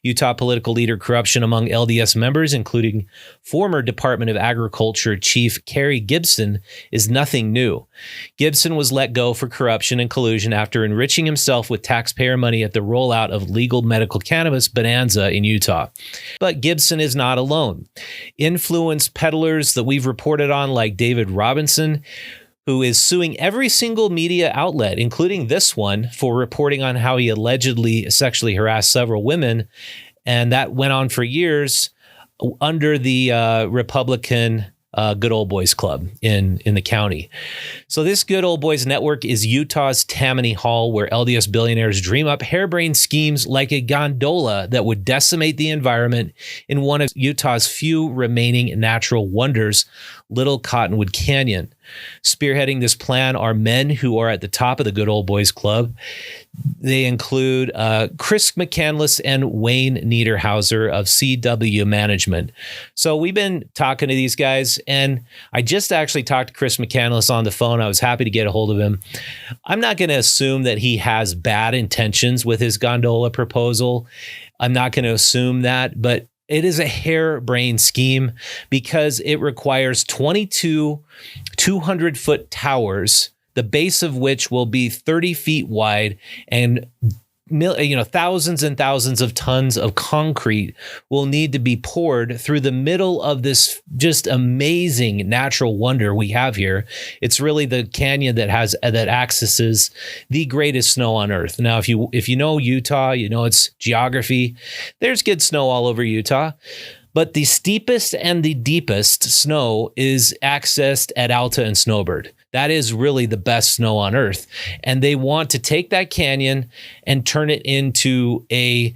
Utah political leader corruption among LDS members, including former Department of Agriculture Chief Kerry Gibson, is nothing new. Gibson was let go for corruption and collusion after enriching himself with taxpayer money at the rollout of legal medical cannabis bonanza in Utah. But Gibson is not alone. Influence peddlers that we've reported on, like David Robinson, who is suing every single media outlet, including this one, for reporting on how he allegedly sexually harassed several women. And that went on for years under the Republican Good Old Boys Club in the county. So this Good Old Boys network is Utah's Tammany Hall, where LDS billionaires dream up harebrained schemes like a gondola that would decimate the environment in one of Utah's few remaining natural wonders, Little Cottonwood Canyon. Spearheading this plan are men who are at the top of the Good Old Boys Club. They include Chris McCandless and Wayne Niederhauser of CW Management. So we've been talking to these guys, and I just actually talked to Chris McCandless on the phone. I was happy to get a hold of him. I'm not going to assume that he has bad intentions with his gondola proposal. I'm not going to assume that, but it is a harebrained scheme because it requires 22 200-foot towers, the base of which will be 30 feet wide, and thousands and thousands of tons of concrete will need to be poured through the middle of this just amazing natural wonder we have here. It's really the canyon that accesses the greatest snow on earth. Now, if you know Utah, you know its geography. There's good snow all over Utah. But the steepest and the deepest snow is accessed at Alta and Snowbird. That is really the best snow on earth. And they want to take that canyon and turn it into a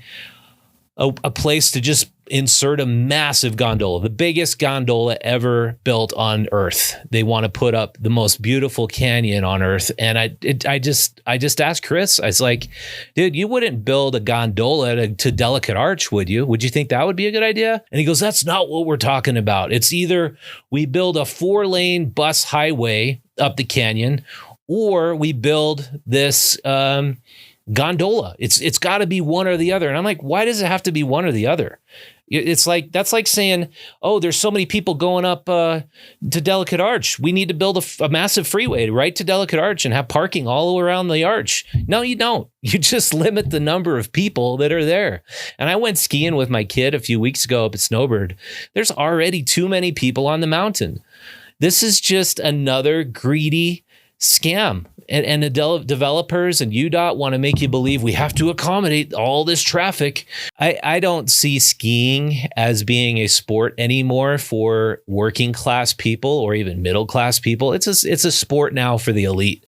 place to just insert a massive gondola, the biggest gondola ever built on earth. They want to put up the most beautiful canyon on earth. And I just asked Chris, I was like, dude, you wouldn't build a gondola to Delicate Arch, would you? Would you think that would be a good idea? And he goes, that's not what we're talking about. It's either we build a 4-lane bus highway up the canyon, or we build this gondola. It's got to be one or the other. And I'm like, why does it have to be one or the other? It's like, that's like saying, oh, there's so many people going up to Delicate Arch. We need to build a massive freeway right to Delicate Arch and have parking all around the arch. No, you don't. You just limit the number of people that are there. And I went skiing with my kid a few weeks ago up at Snowbird. There's already too many people on the mountain. This is just another greedy scam. And the developers and UDOT want to make you believe we have to accommodate all this traffic. I don't see skiing as being a sport anymore for working class people or even middle class people. It's a sport now for the elite.